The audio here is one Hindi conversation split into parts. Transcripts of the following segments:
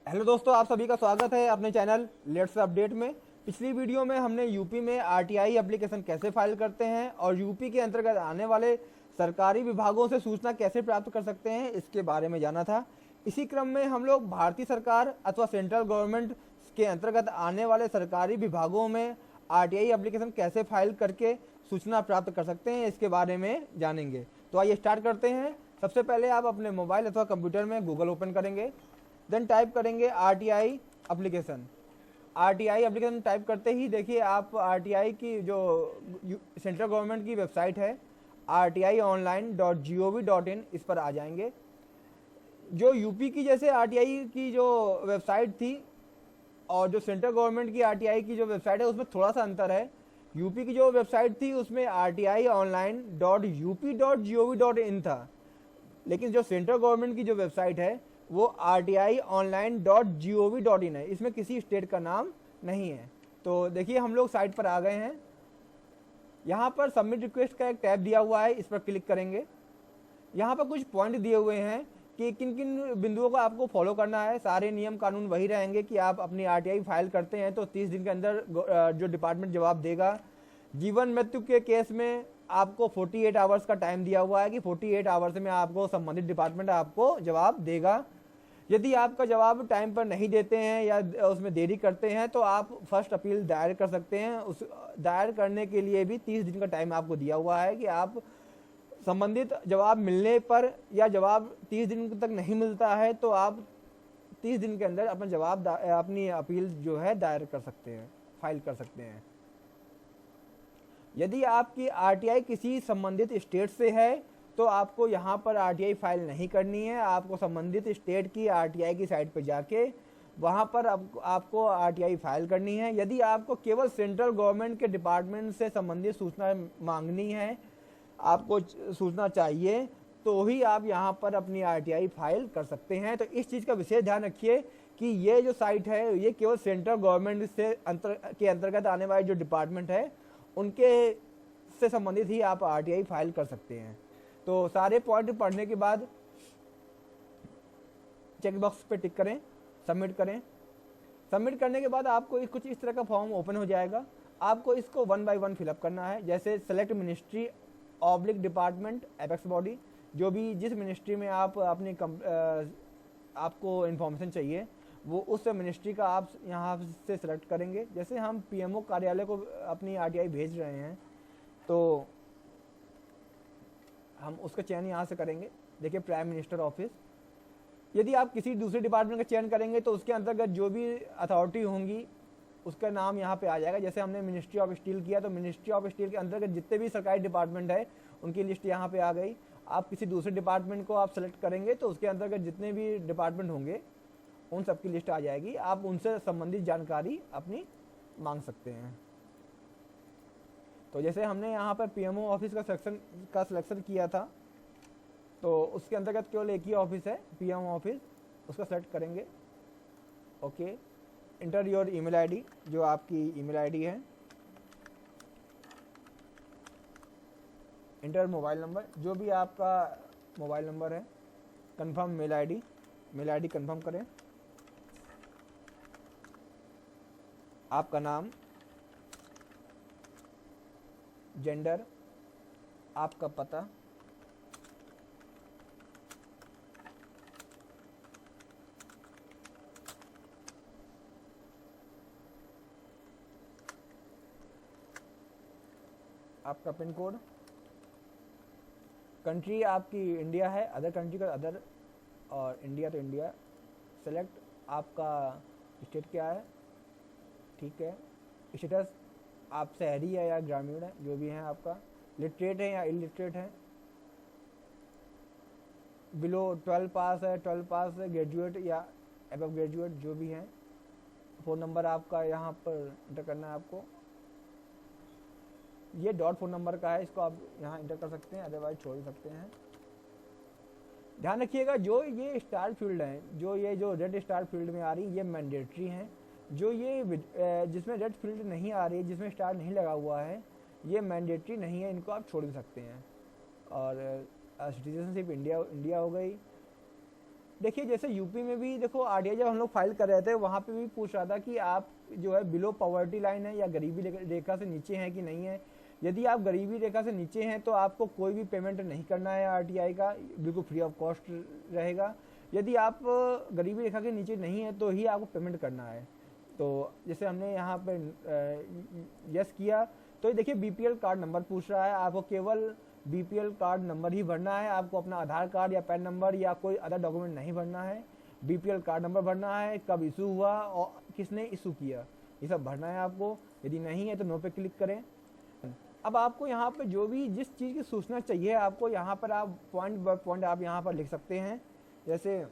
हेलो दोस्तों, आप सभी का स्वागत है अपने चैनल लेट्स अपडेट में। पिछली वीडियो में हमने यूपी में आरटीआई एप्लीकेशन कैसे फाइल करते हैं और यूपी के अंतर्गत आने वाले सरकारी विभागों से सूचना कैसे प्राप्त कर सकते हैं इसके बारे में जाना था। इसी क्रम में हम लोग भारतीय सरकार अथवा सेंट्रल गवर्नमेंट के अंतर्गत आने वाले सरकारी विभागों में आरटीआई एप्लीकेशन कैसे फाइल करके सूचना प्राप्त कर सकते हैं इसके बारे में जानेंगे। तो आइए स्टार्ट करते हैं। सबसे पहले आप अपने मोबाइल अथवा कंप्यूटर में गूगल ओपन करेंगे, देन टाइप करेंगे RTI application. RTI application type करते ही देखिए आप आरटीआई की जो सेंट्रल गवर्नमेंट की वेबसाइट है rti.online.gov.in इस पर आ जाएंगे। जो यूपी की जैसे आरटीआई की जो वेबसाइट थी और जो सेंट्रल गवर्नमेंट की आरटीआई की जो वेबसाइट है उसमें थोड़ा सा अंतर है। यूपी की जो वेबसाइट थी उसमें rti.online.up.gov.in था, लेकिन जो सेंट्रल गवर्नमेंट की जो वेबसाइट है वो rti.online.gov.in है। इसमें किसी स्टेट का नाम नहीं है। तो देखिए हम लोग साइट पर आ गए हैं। यहाँ पर सबमिट रिक्वेस्ट का एक टैब दिया हुआ है, इस पर क्लिक करेंगे। यहाँ पर कुछ पॉइंट दिए हुए हैं कि किन किन बिंदुओं को आपको फॉलो करना है। सारे नियम कानून वही रहेंगे कि आप अपनी आरटीआई फाइल करते हैं तो 30 दिन के अंदर जो डिपार्टमेंट जवाब देगा। जीवन मृत्यु के केस में आपको 48 आवर्स का टाइम दिया हुआ है कि 48 आवर्स में आपको संबंधित डिपार्टमेंट आपको जवाब देगा। यदि आपका जवाब टाइम पर नहीं देते हैं या उसमें देरी करते हैं तो आप फर्स्ट अपील दायर कर सकते हैं। उस दायर करने के लिए भी 30 दिन का टाइम आपको दिया हुआ है कि आप संबंधित जवाब मिलने पर या जवाब 30 दिन तक नहीं मिलता है तो आप 30 दिन के अंदर अपना जवाब अपनी अपील जो है दायर कर सकते हैं, फाइल कर सकते हैं। यदि आपकी आरटीआई किसी संबंधित स्टेट से है तो आपको यहाँ पर आरटीआई फाइल नहीं करनी है। आपको संबंधित स्टेट की आरटीआई की साइट पर जाके वहाँ पर आपको आरटीआई फाइल करनी है। यदि आपको केवल सेंट्रल गवर्नमेंट के डिपार्टमेंट से संबंधित सूचना मांगनी है, आपको सूचना चाहिए, तो ही आप यहाँ पर अपनी आरटीआई फाइल कर सकते हैं। तो इस चीज़ का विशेष ध्यान रखिए कि ये जो साइट है ये केवल सेंट्रल गवर्नमेंट से के अंतर्गत आने वाले जो डिपार्टमेंट है उनके से संबंधित ही आप आरटीआई फाइल कर सकते हैं। तो सारे पॉइंट पढ़ने के बाद चेक बॉक्स पे टिक करें, सबमिट करें। सबमिट करने के बाद आपको कुछ इस तरह का फॉर्म ओपन हो जाएगा। आपको इसको 1 बाय 1 फिलअप करना है। जैसे select ministry oblique department apex body, जो भी जिस मिनिस्ट्री में आप अपनी आपको इन्फॉर्मेशन चाहिए वो उस मिनिस्ट्री का आप यहाँ से सिलेक्ट करेंगे। जैसे हम पीएमओ कार्यालय को अपनी आरटीआई भेज रहे हैं तो हम उसका चयन यहाँ से करेंगे। देखिए प्राइम मिनिस्टर ऑफिस। यदि आप किसी दूसरे डिपार्टमेंट का चयन करेंगे तो उसके अंतर्गत जो भी अथॉरिटी होंगी उसका नाम यहाँ पे आ जाएगा। जैसे हमने मिनिस्ट्री ऑफ स्टील किया तो मिनिस्ट्री ऑफ स्टील के अंतर्गत जितने भी सरकारी डिपार्टमेंट है उनकी लिस्ट यहाँ पे आ गई। आप किसी दूसरे डिपार्टमेंट को आप सेलेक्ट करेंगे तो उसके अंतर्गत जितने भी डिपार्टमेंट होंगे उन सबकी लिस्ट आ जाएगी। आप उनसे संबंधित जानकारी अपनी मांग सकते हैं। तो जैसे हमने यहाँ पर पीएमओ ऑफिस का सिलेक्शन किया था तो उसके अंतर्गत केवल एक ही ऑफिस है पीएमओ ऑफिस, उसका सेलेक्ट करेंगे। Okay, inter your email ID, जो आपकी ईमेल आईडी है। इंटर मोबाइल नंबर, जो भी आपका मोबाइल नंबर है। कंफर्म मेल आईडी कंफर्म करें। आपका नाम, जेंडर, आपका पता, आपका पिन कोड, कंट्री आपकी इंडिया है, अदर कंट्री का अदर और इंडिया तो इंडिया। सेलेक्ट आपका स्टेट क्या है, ठीक है। स्टेटस आप शहरी है या ग्रामीण है, जो भी है आपका। लिटरेट है या इलिटरेट है। बिलो 12 पास है, 12 पास है, ग्रेजुएट या एबव ग्रेजुएट, जो भी है। फ़ोन नंबर आपका यहाँ पर इंटर करना है आपको। ये डॉट फोन नंबर का है, इसको आप यहाँ इंटर कर सकते हैं, अदरवाइज छोड़ सकते हैं। ध्यान रखिएगा जो ये स्टार फील्ड हैं, जो रेड स्टार फील्ड में आ रही ये मैंडेटरी हैं। जो ये जिसमें रेड फील्ड नहीं आ रही है, जिसमें स्टार नहीं लगा हुआ है, ये मैंडेटरी नहीं है, इनको आप छोड़ भी सकते हैं। और सिटीजनशिप इंडिया हो गई, देखिए जैसे यूपी में भी देखो आरटीआई जब हम लोग फाइल कर रहे थे वहाँ पे भी पूछ रहा था कि आप जो है बिलो पॉवर्टी लाइन है या गरीबी रेखा से नीचे हैं कि नहीं है। यदि आप गरीबी रेखा से नीचे हैं तो आपको कोई भी पेमेंट नहीं करना है आरटीआई का, बिल्कुल फ्री ऑफ कॉस्ट रहेगा। यदि आप गरीबी रेखा के नीचे नहीं है तो ही आपको पेमेंट करना है। तो जैसे हमने यहाँ पे यस किया तो ये देखिए बीपीएल कार्ड नंबर पूछ रहा है, आपको केवल बीपीएल कार्ड नंबर ही भरना है, आपको अपना आधार कार्ड या पैन नंबर या कोई अदर डॉक्यूमेंट नहीं भरना है। बीपीएल कार्ड नंबर भरना है, कब इशू हुआ और किसने इशू किया, ये सब भरना है आपको। यदि नहीं है तो नो पे क्लिक करें। अब आपको यहाँ पे जो भी जिस चीज़ की सूचना चाहिए आपको यहाँ पर आप पॉइंट बाय पॉइंट आप यहाँ पर लिख सकते हैं। जैसे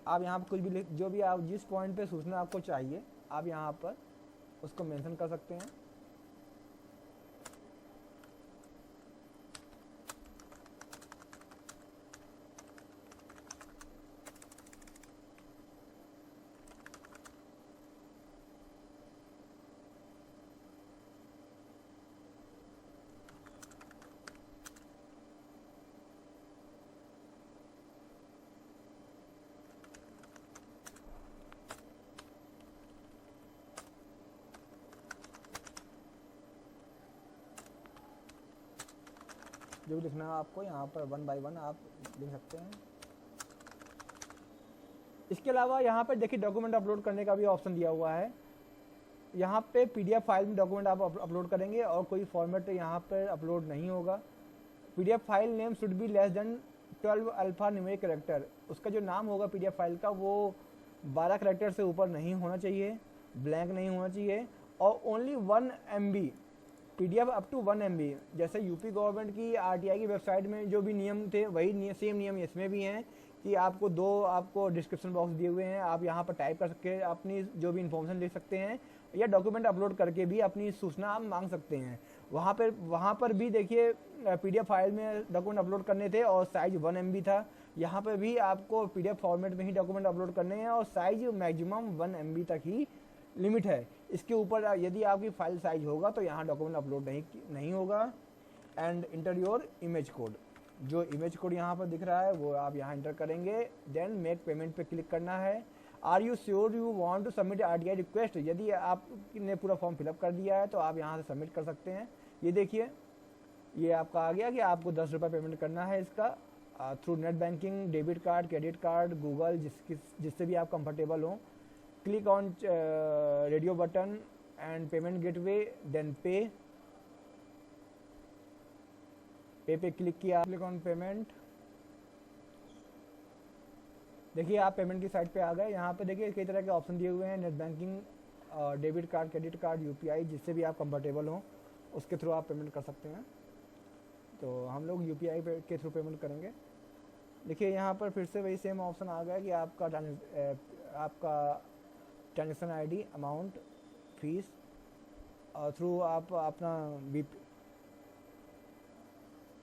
आप यहाँ पर कुछ भी जो भी आप जिस पॉइंट पे सूचना आपको चाहिए आप यहाँ पर उसको मेंशन कर सकते हैं। जो भी लिखना है आपको यहाँ पर वन बाय वन आप लिख सकते हैं। इसके अलावा यहाँ पर देखिए डॉक्यूमेंट अपलोड करने का भी ऑप्शन दिया हुआ है। यहाँ पे पीडीएफ फाइल में डॉक्यूमेंट आप अपलोड करेंगे और कोई फॉर्मेट यहाँ पर अपलोड नहीं होगा। PDF file name should be less than 12 alpha numeric character, उसका जो नाम होगा पीडीएफ फाइल का वो 12 कैरेक्टर से ऊपर नहीं होना चाहिए, ब्लैंक नहीं होना चाहिए और only 1 MB PDF up to 1 MB। जैसे यूपी गवर्नमेंट की आरटीआई की वेबसाइट में जो भी नियम थे वही सेम नियम इसमें भी हैं कि आपको डिस्क्रिप्शन बॉक्स दिए हुए हैं, आप यहाँ पर टाइप कर सकते हैं, अपनी जो भी इन्फॉर्मेशन लिख सकते हैं या डॉक्यूमेंट अपलोड करके भी अपनी सूचना आप मांग सकते हैं। वहाँ पर भी देखिए पीडीएफ फाइल में डॉक्यूमेंट अपलोड करने थे और साइज 1 MB था। यहाँ पर भी आपको पीडीएफ फॉर्मेट में ही डॉक्यूमेंट अपलोड करने हैं और साइज मैक्सिमम 1 MB तक ही लिमिट है। इसके ऊपर यदि आपकी फाइल साइज होगा तो यहाँ डॉक्यूमेंट अपलोड नहीं होगा। And inter your image code, जो इमेज कोड यहाँ पर दिख रहा है वो आप यहाँ इंटर करेंगे। देन मेक पेमेंट पे क्लिक करना है। Are you sure you want to submit RTI request, यदि आपने पूरा फॉर्म फिलअप कर दिया है तो आप यहाँ से सबमिट कर सकते हैं। ये देखिए ये आपका आ गया कि आपको 10 रुपये पेमेंट करना है इसका through net banking, debit card, credit card, Google, जिससे भी आप कंफर्टेबल हो। Click on radio button and payment gateway, then pay पे क्लिक किया, क्लिक ऑन पेमेंट। देखिए आप पेमेंट की साइट पे आ गए। यहाँ पे देखिए कई तरह के ऑप्शन दिए हुए हैं, net banking, debit card, credit card, UPI, जिससे भी आप कंफर्टेबल हो उसके थ्रू आप पेमेंट कर सकते हैं। तो हम लोग यूपीआई के थ्रू पेमेंट करेंगे। देखिए यहाँ पर फिर से वही सेम ऑप्शन आ गया कि आपका ट्रांजेक्शन आईडी, अमाउंट, फीस और थ्रू आप अपना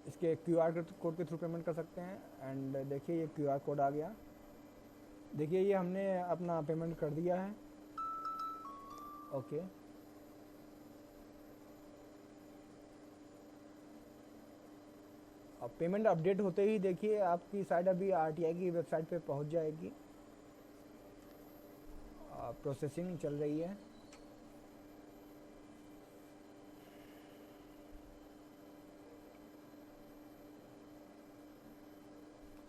इसके क्यूआर कोड के थ्रू पेमेंट कर सकते हैं। एंड देखिए ये क्यूआर कोड आ गया। देखिए ये हमने अपना पेमेंट कर दिया है। ओके अब पेमेंट अपडेट होते ही देखिए आपकी साइट अभी आरटीआई की वेबसाइट पे पहुंच जाएगी। प्रोसेसिंग चल रही है।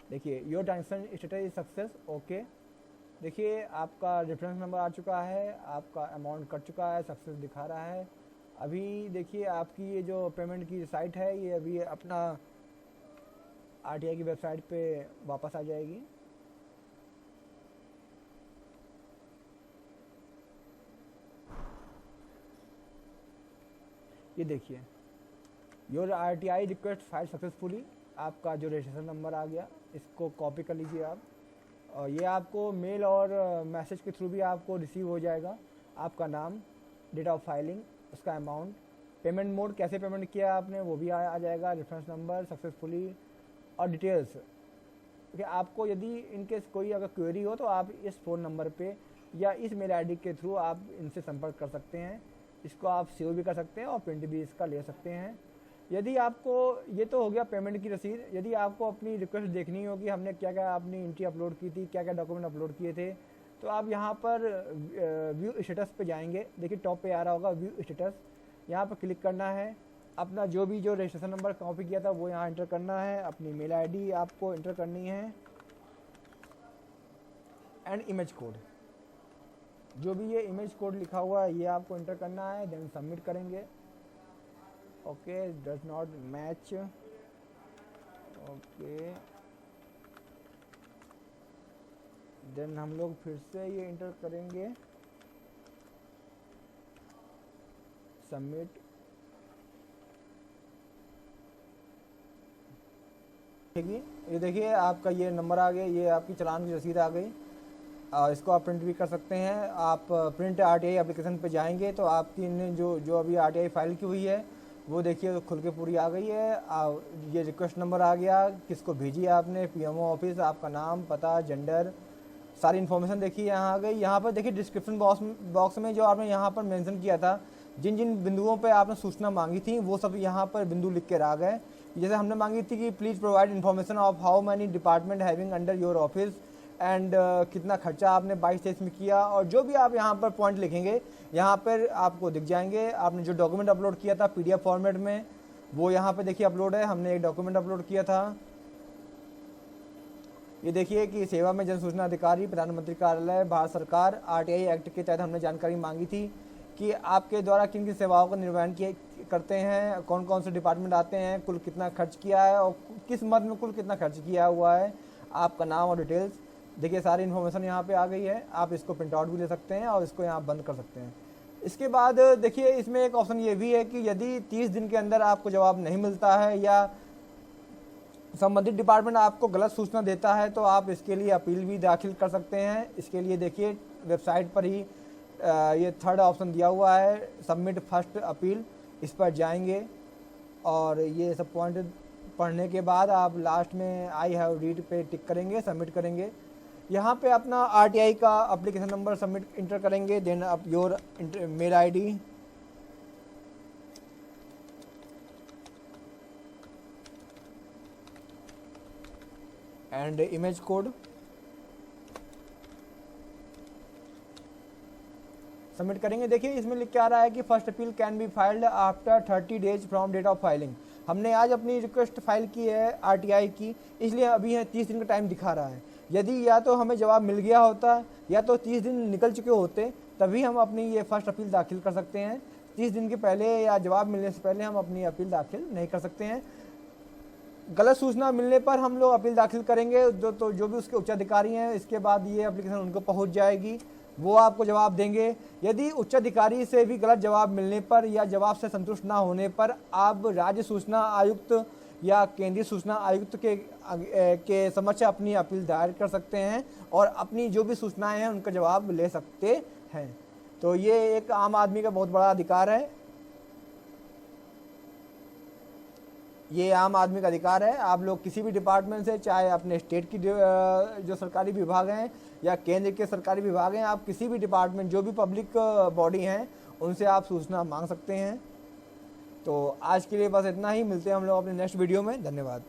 देखिए your transaction status is success. Okay देखिए आपका रेफरेंस नंबर आ चुका है, आपका अमाउंट कट चुका है, सक्सेस दिखा रहा है। अभी देखिए आपकी ये जो पेमेंट की साइट है ये अभी अपना आरटीआई की वेबसाइट पे वापस आ जाएगी। ये देखिए your RTI request file successfully, आपका जो रजिस्ट्रेशन नंबर आ गया इसको कॉपी कर लीजिए आप। और ये आपको मेल और मैसेज के थ्रू भी आपको रिसीव हो जाएगा। आपका नाम, डेट ऑफ फाइलिंग, उसका अमाउंट पेमेंट मोड, कैसे पेमेंट किया आपने वो भी आ जाएगा, रेफरेंस नंबर, सक्सेसफुली और डिटेल्स। कि आपको यदि इनकेस कोई अगर क्वेरी हो तो आप इस फ़ोन नंबर पे या इस मेल आईडी के थ्रू आप इनसे संपर्क कर सकते हैं। इसको आप सेव भी कर सकते हैं और प्रिंट भी इसका ले सकते हैं। यदि आपको, ये तो हो गया पेमेंट की रसीद, यदि आपको अपनी रिक्वेस्ट देखनी हो कि हमने क्या क्या अपनी एंट्री अपलोड की थी, क्या क्या डॉक्यूमेंट अपलोड किए थे, तो आप यहाँ पर व्यू स्टेटस पे जाएंगे। देखिए टॉप पे आ रहा होगा व्यू स्टेटस, यहाँ पर क्लिक करना है। अपना जो रजिस्ट्रेशन नंबर कॉपी किया था वो यहाँ एंटर करना है, अपनी मेल आईडी आपको एंटर करनी है एंड इमेज कोड, जो भी ये इमेज कोड लिखा हुआ है ये आपको एंटर करना है। देन सबमिट करेंगे। Okay, does not match. Okay, then हम लोग फिर से ये एंटर करेंगे, सबमिट। ये देखिए आपका ये नंबर आ गया, ये आपकी चालान की रसीद आ गई। इसको आप प्रिंट भी कर सकते हैं। आप प्रिंट आरटीआई एप्लीकेशन पे जाएंगे तो आपकी ने जो अभी आरटीआई फाइल की हुई है वो देखिए तो खुल के पूरी आ गई है। ये रिक्वेस्ट नंबर आ गया, किसको भेजी आपने, पीएमओ ऑफिस, आपका नाम, पता, जेंडर, सारी इन्फॉर्मेशन देखिए यहाँ आ गई। यहाँ पर देखिए डिस्क्रिप्शन बॉक्स में जो आपने यहाँ पर मेंशन किया था, जिन जिन बिंदुओं पे आपने सूचना मांगी थी वो सब यहाँ पर बिंदु लिख के आ गए। जैसे हमने मांगी थी कि please provide information of how many department having under your office and कितना खर्चा आपने 22-23 में किया, और जो भी आप यहाँ पर पॉइंट लिखेंगे यहाँ पर आपको दिख जाएंगे। आपने जो डॉक्यूमेंट अपलोड किया था पीडीएफ फॉर्मेट में वो यहाँ पे देखिए अपलोड है। हमने एक डॉक्यूमेंट अपलोड किया था, ये देखिए कि सेवा में जन सूचना अधिकारी, प्रधानमंत्री कार्यालय, भारत सरकार, आरटीआई एक्ट के तहत हमने जानकारी मांगी थी कि आपके द्वारा किन किन सेवाओं का निर्वहन करते हैं, कौन कौन से डिपार्टमेंट आते हैं, कुल कितना खर्च किया है और किस मद में कुल कितना खर्च किया हुआ है, आपका नाम और डिटेल्स। देखिए सारी इन्फॉर्मेशन यहाँ पे आ गई है। आप इसको प्रिंट आउट भी ले सकते हैं और इसको यहाँ बंद कर सकते हैं। इसके बाद देखिए इसमें एक ऑप्शन ये भी है कि यदि 30 दिन के अंदर आपको जवाब नहीं मिलता है या संबंधित डिपार्टमेंट आपको गलत सूचना देता है तो आप इसके लिए अपील भी दाखिल कर सकते हैं। इसके लिए देखिए वेबसाइट पर ही ये थर्ड ऑप्शन दिया हुआ है, सबमिट फर्स्ट अपील, इस पर जाएंगे और ये सब पॉइंट पढ़ने के बाद आप लास्ट में आई हैव रीड पे टिक करेंगे, सबमिट करेंगे। यहाँ पे अपना आरटीआई का एप्लीकेशन नंबर सबमिट इंटर करेंगे, then up your mail ID, and image code, submit करेंगे। देखिए इसमें लिख के आ रहा है कि first appeal can be filed after 30 days from date of filing. हमने आज अपनी रिक्वेस्ट फाइल की है आरटीआई की, इसलिए अभी है 30 दिन का टाइम दिखा रहा है। यदि या तो हमें जवाब मिल गया होता या तो 30 दिन निकल चुके होते तभी हम अपनी ये फर्स्ट अपील दाखिल कर सकते हैं। 30 दिन के पहले या जवाब मिलने से पहले हम अपनी अपील दाखिल नहीं कर सकते हैं। गलत सूचना मिलने पर हम लोग अपील दाखिल करेंगे, जो भी उसके उच्चाधिकारी हैं, इसके बाद ये एप्लीकेशन उनको पहुंच जाएगी, वो आपको जवाब देंगे। यदि उच्चाधिकारी से भी गलत जवाब मिलने पर या जवाब से संतुष्ट ना होने पर आप राज्य सूचना आयुक्त या केंद्रीय सूचना आयुक्त के समक्ष अपनी अपील दायर कर सकते हैं और अपनी जो भी सूचनाएं हैं उनका जवाब ले सकते हैं। तो ये एक आम आदमी का बहुत बड़ा अधिकार है, ये आम आदमी का अधिकार है। आप लोग किसी भी डिपार्टमेंट से, चाहे अपने स्टेट की जो सरकारी विभाग हैं या केंद्र के सरकारी विभाग हैं, आप किसी भी डिपार्टमेंट जो भी पब्लिक बॉडी हैं उनसे आप सूचना मांग सकते हैं। तो आज के लिए बस इतना ही, मिलते हैं हम लोग अपने नेक्स्ट वीडियो में। धन्यवाद।